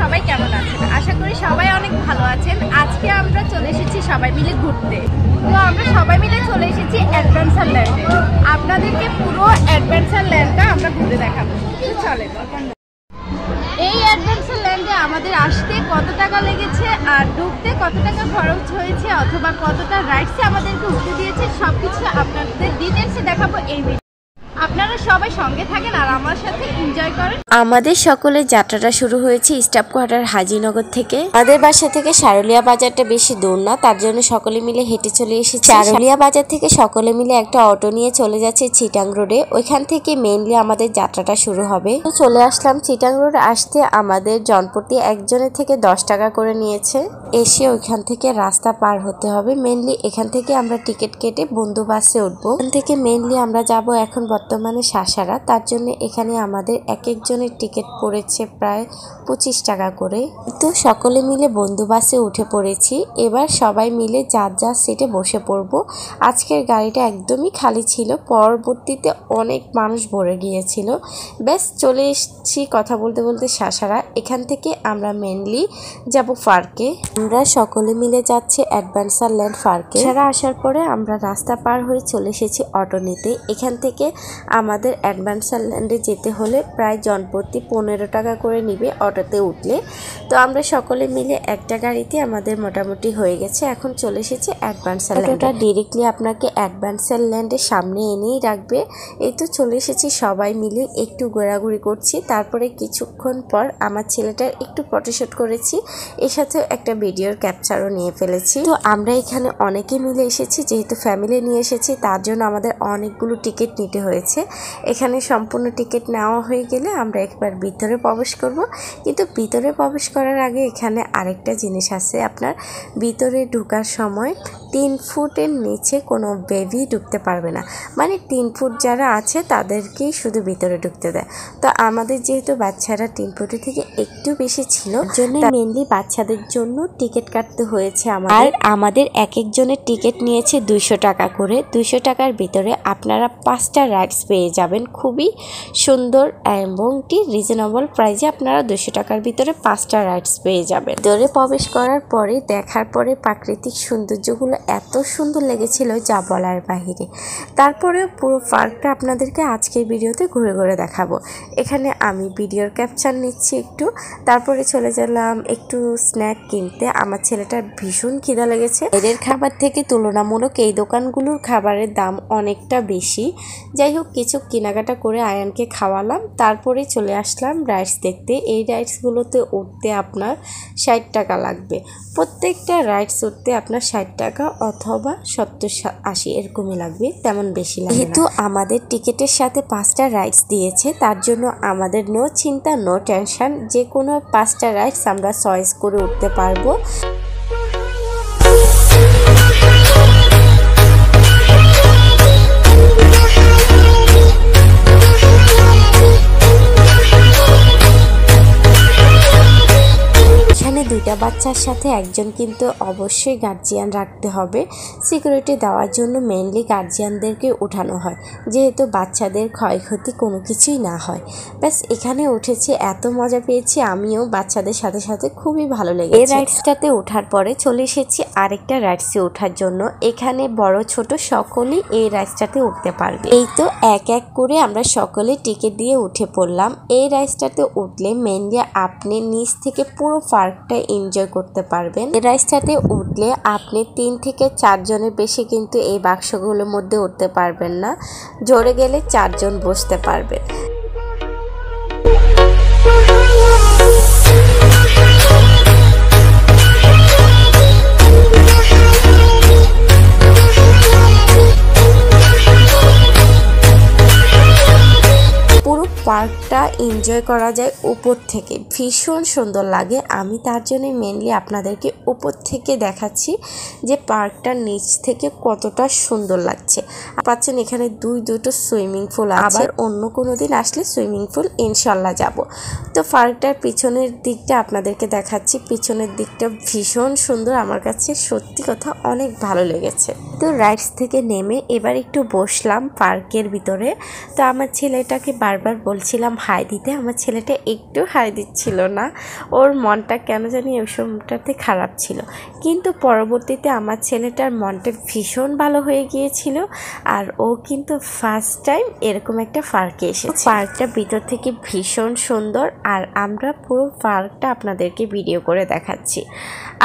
সবাই কেমন আছেন? আশা করি সবাই অনেক ভালো আছেন। আজকে আমরা চলে এসেছি সবাই মিলে ঘুরতে। তো আমরা সবাই মিলে চলে এসেছি অ্যাডভেঞ্চার ল্যান্ডে। আপনাদেরকে পুরো অ্যাডভেঞ্চার ল্যান্ডটা আমরা ঘুরে দেখাবো। চলেন। এই অ্যাডভেঞ্চার ল্যান্ডে আমাদের আসতে কত টাকা লেগেছে আর ঢুকতে কত টাকা খরচ হয়েছে অথবা কতটা রাইডসে আমাদেরকে উঠতে দিয়েছে সবকিছু আপনাদের ডিটেলসে দেখাবো এই ভিডিও। আপনারা সবাই সঙ্গে থাকেন আর আমার সাথে এনজয় করেন। আমাদের সকলের যাত্রাটা শুরু হয়েছে স্টাফ কোয়ার্টার হাজিনগর থেকে। আমাদের বাসা থেকে সারুলিয়া বাজারটা বেশি দূর না, তার জন্য সকলে মিলে হেঁটে চলে এসেছি। সারুলিয়া বাজার থেকে সকলে মিলে একটা অটো নিয়ে চলে যাচ্ছে চিটাং রোডে। ওইখান থেকে মেইনলি আমাদের যাত্রাটা শুরু হবে। তো চলে আসলাম চিটাং রোড। আসতে আমাদের জনপ্রতি একজনের থেকে 10 টাকা করে নিয়েছে। এসে ওইখান থেকে রাস্তা পার হতে হবে। মেইনলি এখান থেকে আমরা টিকিট কেটে বন্ধু বাসে উঠবো। এখান থেকে মেইনলি আমরা যাব এখন বর্তমানে সাসারা। তার জন্য এখানে আমাদের এক একজনের টিকিট পড়েছে প্রায় 25 টাকা করে। তো সকলে মিলে বন্ধু বাসে উঠে পড়েছি। এবার সবাই মিলে যার যার সিটে বসে পড়ব। আজকের গাড়িটা একদমই খালি ছিল, পরবর্তীতে অনেক মানুষ ভরে গিয়েছিল। ব্যাস চলে এসেছি কথা বলতে বলতে সাসারা। এখান থেকে আমরা মেনলি যাব পার্কে। আমরা সকলে মিলে যাচ্ছি অ্যাডভেঞ্চার ল্যান্ড পার্কে। সারা আসার পরে আমরা রাস্তা পার হয়ে চলে এসেছি অটো নিতে। এখান থেকে আমাদের অ্যাডভেঞ্চার ল্যান্ডে যেতে হলে প্রায় জনপ্রতি 15 টাকা করে নিবে অটোতে উঠলে। তো আমরা সকলে মিলে একটা গাড়িতে আমাদের মোটামুটি হয়ে গেছে। এখন চলে এসেছি অ্যাডভেঞ্চার ল্যান্ড। এটা ডিরেক্টলি আপনাকে অ্যাডভেঞ্চার ল্যান্ডের সামনে এনেই রাখবে। এই তো চলে এসেছি, সবাই মিলে একটু ঘোরাঘুরি করছি। তারপরে কিছুক্ষণ পর আমার ছেলেটার একটু ফটোশুট করেছি, এর সাথে একটা ভিডিওর ক্যাপচারও নিয়ে ফেলেছি। তো আমরা এখানে অনেকে মিলে এসেছি, যেহেতু ফ্যামিলি নিয়ে এসেছি তার জন্য আমাদের অনেকগুলো টিকিট নিতে হয়েছে। এখানে সম্পূর্ণ টিকিট নেওয়া হয়ে গেলে আমরা একবার ভিতরে প্রবেশ করব। কিন্তু ভিতরে প্রবেশ করার আগে এখানে আরেকটা জিনিস আছে, আপনার ভিতরে ঢোকার সময় 3 ফুটের নিচে কোনো বেবি ঢুকতে পারবে না। মানে 3 ফুট যারা আছে তাদেরকেই শুধু ভিতরে ঢুকতে দেয়। তো আমাদের যেহেতু বাচ্চারা 3 ফুটের থেকে একটু বেশি ছিল, জন্য মেনলি বাচ্চাদের জন্য টিকিট কাটতে হয়েছে আমাদের। আর আমাদের এক একজনের টিকিট নিয়েছে 200 টাকা করে। 200 টাকার ভিতরে আপনারা 5টা রাইডস পেয়ে যাবেন, খুবই সুন্দর এবং রিজনেবল প্রাইসে আপনারা 200 টাকার ভিতরে 5টা রাইডস পেয়ে যাবেন। ভিতরে প্রবেশ করার পরে দেখার পরে প্রাকৃতিক সৌন্দর্যগুলো এত সুন্দর লেগেছিল যা বলার বাহিরে। তারপরে পুরো পার্কটা আপনাদেরকে আজকের ভিডিওতে ঘুরে ঘুরে দেখাবো। এখানে আমি ভিডিওর ক্যাপচার নিচ্ছি একটু। তারপরে চলে গেলাম একটু স্ন্যাক কিনতে। আমার ছেলেটার ভীষণ খিদা লেগেছে। এদের খাবার থেকে তুলনামূলক এই দোকানগুলোর খাবারের দাম অনেকটা বেশি। যাই হোক, কিছু কেনাকাটা করে আয়ানকে খাওয়ালাম। তারপরে চলে আসলাম রাইডস দেখতে। এই রাইডসগুলোতে উঠতে আপনার 60 টাকা লাগবে। প্রত্যেকটা রাইডস উঠতে আপনার 60 টাকা অথবা 70-80 এরকমই লাগবে, তেমন বেশি লাগবে না। যেহেতু আমাদের টিকিটের সাথে 5টা রাইডস দিয়েছে তার জন্য আমাদের নো চিন্তা, নো টেনশন, যে কোনো 5টা রাইডস আমরা চয়েস করে উঠতে পারবো। দুইটা বাচ্চার সাথে একজন কিন্তু অবশ্যই গার্জিয়ান রাখতে হবে। সিকিউরিটি দেওয়ার জন্য মেইনলি গার্জিয়ানদেরকে উঠানো হয়, যেহেতু বাচ্চাদের ক্ষয়ক্ষতি কোনো কিছুই না হয়। ব্যাস এখানে উঠেছি, এত মজা পেয়েছি আমিও, বাচ্চাদের সাথে সাথে খুবই ভালো লেগেছে। এই রাইডসটাতে ওঠার পরে চলে এসেছি আরেকটা রাইডসে ওঠার জন্য। এখানে বড় ছোট সকলেই এই রাইডসটাতে উঠতে পারবে। এই তো এক এক করে আমরা সকলে টিকিট দিয়ে উঠে পড়লাম। এই রাইডসটাতে উঠলে মেইনলি আপনি নিচ থেকে পুরো পার্কটা এনজয় করতে পারবেন। এই রাইডসটাতে উঠলে আপনি 3 থেকে 4 জনের বেশি কিন্তু এই বাক্সগুলোর মধ্যে উঠতে পারবেন না। জোরে গেলে 4 জন বসতে পারবেন। পার্কটা এনজয় করা যায় উপর থেকে, ভীষণ সুন্দর লাগে। আমি তার জন্য মেনলি আপনাদেরকে উপর থেকে দেখাচ্ছি যে পার্কটার নিচ থেকে কতটা সুন্দর লাগছে। পাচ্ছেন এখানে দুটো সুইমিং পুল আছে। আবার অন্য কোনো দিন আসলে সুইমিং পুল ইনশাল্লাহ যাব। তো পার্কটার পিছনের দিকটা আপনাদেরকে দেখাচ্ছি। পিছনের দিকটা ভীষণ সুন্দর, আমার কাছে সত্যি কথা অনেক ভালো লেগেছে। তো রাইডস থেকে নেমে এবার একটু বসলাম পার্কের ভিতরে। তো আমার ছেলেটাকে বারবার বলছিলাম হাই দিতে, আমার ছেলেটা একটু হাই দিচ্ছিল না। ওর মনটা কেন জানি ওই সময়টাতে খারাপ ছিল, কিন্তু পরবর্তীতে আমার ছেলেটার মনটা ভীষণ ভালো হয়ে গিয়েছিল। আর ও কিন্তু ফার্স্ট টাইম এরকম একটা পার্কে এসেছে। পার্কটা ভিতর থেকে ভীষণ সুন্দর, আর আমরা পুরো পার্কটা আপনাদেরকে ভিডিও করে দেখাচ্ছি।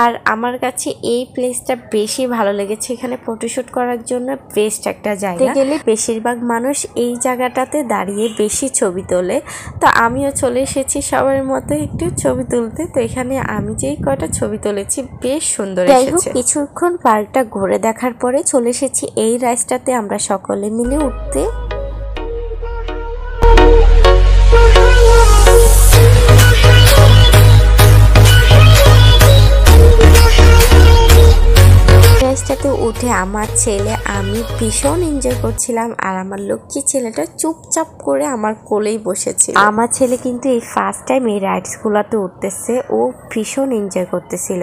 আর আমার কাছে এই প্লেসটা বেশি ভালো লেগেছে। এখানে ফটোশুট করার জন্য বেস্ট একটা জায়গা। গেলে বেশিরভাগ মানুষ এই জায়গাটাতে দাঁড়িয়ে বেশি ছবি তোলে। তো আমিও চলে এসেছি সবার মতো একটু ছবি তুলতে। তো এখানে আমি যেই কয়টা ছবি তুলেছি বেশ সুন্দর এসেছে। কিছুক্ষণ পার্কটা ঘুরে দেখার পরে চলে এসেছি এই রাইডসটাতে আমরা সকলে মিলে উঠতে। রাইডসটাতে উঠে আমার ছেলে আমি ভীষণ এনজয় করছিলাম, আর আমার লক্ষ্মী ছেলেটা চুপচাপ করে আমার কোলেই বসেছিল। আমার ছেলে কিন্তু এই ফার্স্ট টাইম এই রাইডসগুলোতে উঠতেছে, ও ভীষণ এনজয় করতেছিল।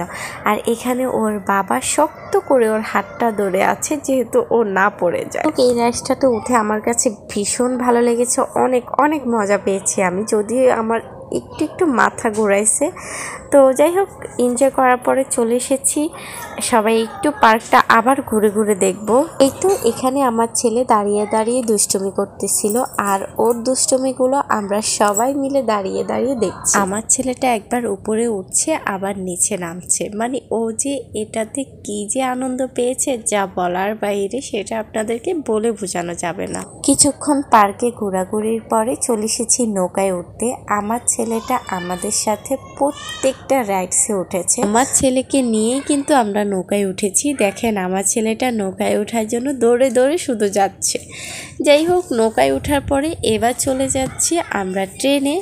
আর এখানে ওর বাবা শক্ত করে ওর হাতটা ধরে আছে যেহেতু ও না পড়ে যায়। এই রাইডসটাতে উঠে আমার কাছে ভীষণ ভালো লেগেছে, অনেক অনেক মজা পেয়েছি আমি, যদিও আমার একটু মাথা ঘুরাইছে। তো যাই হোক, এনজয় করার পরে চলে এসেছি সবাই একটু পার্কটা আবার ঘুরে ঘুরে দেখব। এই তো এখানে আমার ছেলে দাঁড়িয়ে দাঁড়িয়ে দুষ্টুমি করতেছিল, আর ওর দুষ্টুমিগুলো আমরা সবাই মিলে দাঁড়িয়ে দাঁড়িয়ে দেখছি। আমার ছেলেটা একবার উপরে উঠছে আবার নিচে নামছে, মানে ও যে এটাতে কি যে আনন্দ পেয়েছে যা বলার বাইরে, সেটা আপনাদেরকে বলে বোঝানো যাবে না। কিছুক্ষণ পার্কে ঘোরাঘুরির পরে চলে এসেছি নৌকায় উঠতে। আমার ছেলেটা আমাদের সাথে প্রত্যেকটা রাইডসে উঠেছে। আমার ছেলেকে নিয়েই কিন্তু আমরা নৌকায় উঠেছি। দেখেন আমার ছেলেটা নৌকায় ওঠার জন্য দৌড়ে দৌড়ে শুধু যাচ্ছে। যাই হোক, নৌকায় ওঠার পরে এবার চলে যাচ্ছি আমরা ট্রেনে।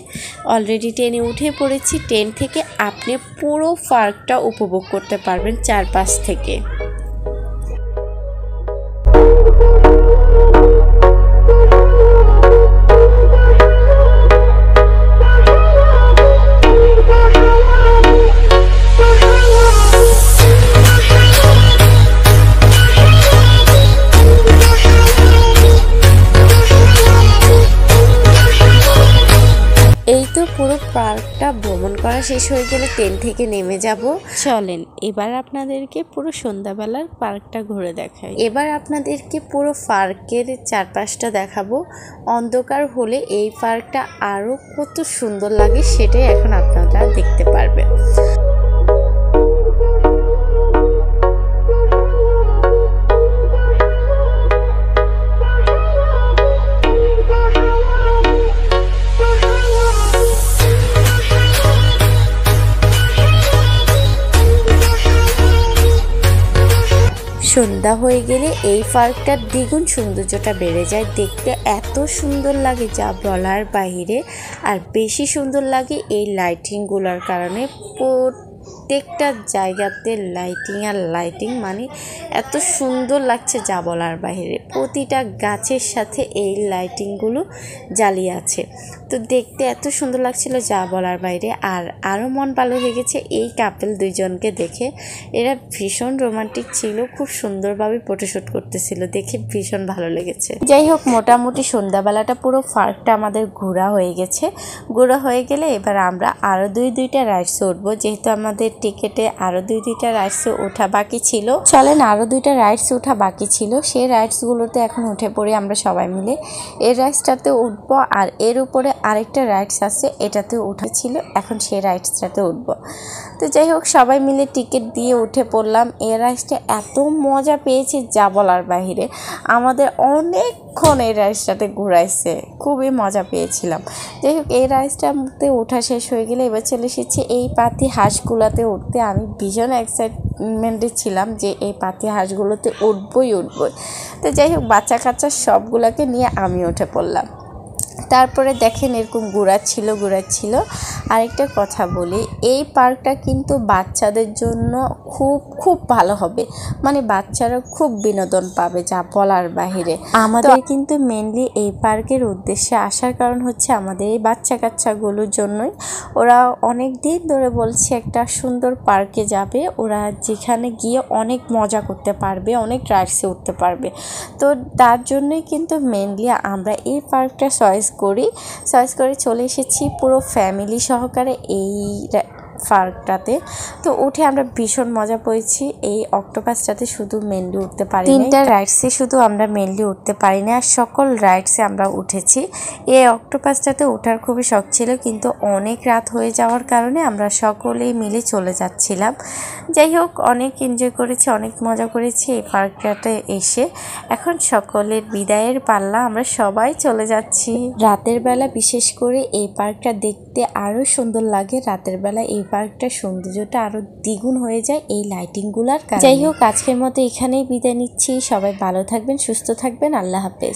অলরেডি ট্রেনে উঠে পড়েছি। ট্রেন থেকে আপনি পুরো পার্কটা উপভোগ করতে পারবেন চারপাশ থেকে। এই তো পুরো পার্কটা ভ্রমণ করা শেষ হয়ে গেলে ট্রেন থেকে নেমে যাব। চলেন এবার আপনাদেরকে পুরো সন্ধ্যাবেলার পার্কটা ঘুরে দেখাই। এবার আপনাদেরকে পুরো পার্কের চারপাশটা দেখাবো। অন্ধকার হলে এই পার্কটা আরো কত সুন্দর লাগে সেটাই এখন আপনারা দেখতে পারবেন। সন্ধ্যা হয়ে গেলে এই পার্কটার দ্বিগুণ সৌন্দর্যটা বেড়ে যায়। দেখতে এত সুন্দর লাগে যা বলার বাইরে, আর বেশি সুন্দর লাগে এই লাইটিংগুলোর কারণে। প্রত্যেকটা জায়গাতে লাইটিং আর লাইটিং, মানে এত সুন্দর লাগছে যা বলার বাইরে। প্রতিটা গাছের সাথে এই লাইটিংগুলো জ্বালিয়ে আছে, তো দেখতে এত সুন্দর লাগছিল যা বলার বাইরে। আর আরও মন ভালো হয়ে গেছে এই কাপল দুইজনকে দেখে। এরা ভীষণ রোমান্টিক ছিল, খুব সুন্দরভাবে ফটোশ্যুট করতেছিল, দেখে ভীষণ ভালো লেগেছে। যাই হোক, মোটামুটি সন্ধ্যাবেলাটা পুরো পার্কটা আমাদের ঘোরা হয়ে গেছে। ঘোরা হয়ে গেলে এবার আমরা আরও দুইটা রাইডসে উঠবো, যেহেতু আমাদের টিকেটে আরও দুইটা রাইডসে ওঠা বাকি ছিল। চলেন আরও দুইটা রাইডস ওঠা বাকি ছিল, সেই রাইডসগুলোতে এখন উঠে পড়ি আমরা সবাই মিলে। এই রাইডসটাতে উঠবো, আর এর উপরে আরেকটা রাইডস আছে, এটাতে উঠেছিল, এখন সেই রাইডসটাতে উঠবো। তো যাই হোক, সবাই মিলে টিকিট দিয়ে উঠে পড়লাম। এই রাইডসটা এত মজা পেয়েছি যা বলার বাহিরে। আমাদের অনেকক্ষণ এই রাইডসটাতে ঘুরাইছে, খুবই মজা পেয়েছিলাম। যাই হোক, এই রাইডসটাতে ওঠা শেষ হয়ে গেলে এবার চলে এসেছি এই পাতি হাঁসগুলোতে উঠতে। আমি ভীষণ এক্সাইটমেন্টে ছিলাম যে এই পাতি হাঁসগুলোতে উঠবই। তো যাই হোক, বাচ্চা কাচ্চা সবগুলোকে নিয়ে আমি উঠে পড়লাম। তারপরে দেখেন এরকম ঘোরাচ্ছিল। আরেকটা কথা বলি, এই পার্কটা কিন্তু বাচ্চাদের জন্য খুব ভালো হবে, মানে বাচ্চারা খুব বিনোদন পাবে যা বলার বাহিরে। আমাদের কিন্তু মেনলি এই পার্কের উদ্দেশ্যে আসার কারণ হচ্ছে আমাদের এই বাচ্চা কাচ্চাগুলোর জন্যই। ওরা অনেক দিন ধরে বলছে একটা সুন্দর পার্কে যাবে, ওরা যেখানে গিয়ে অনেক মজা করতে পারবে, অনেক রাইডসে উঠতে পারবে। তো তার জন্যই কিন্তু মেনলি আমরা এই পার্কটা চয়েস করে চলে এসেছি পুরো ফ্যামিলি সহকারে এই পার্কটাতে। তো উঠে আমরা ভীষণ মজা পেয়েছি। এই অক্টোপাসটাতে শুধু মেনলি উঠতে পারি, 3টা রাইডসে শুধু আমরা মেনলি উঠতে পারি না, আর সকল রাইডসে আমরা উঠেছি। এই অক্টোপাসটাতে ওঠার খুবই শখ ছিল, কিন্তু অনেক রাত হয়ে যাওয়ার কারণে আমরা সকলেই মিলে চলে যাচ্ছিলাম। যাই হোক, অনেক এনজয় করেছি, অনেক মজা করেছি এই পার্কটাতে এসে। এখন সকলের বিদায়ের পাল্লা, আমরা সবাই চলে যাচ্ছি। রাতের বেলা বিশেষ করে এই পার্কটা দেখতে আরও সুন্দর লাগে। রাতের বেলা এই পার্কটার সৌন্দর্যটা আরো দ্বিগুণ হয়ে যায় এই লাইটিংগুলোর কারণে। যাই হোক, আজকের মতো এখানেই বিদায় নিচ্ছি। সবাই ভালো থাকবেন, সুস্থ থাকবেন। আল্লাহ হাফেজ।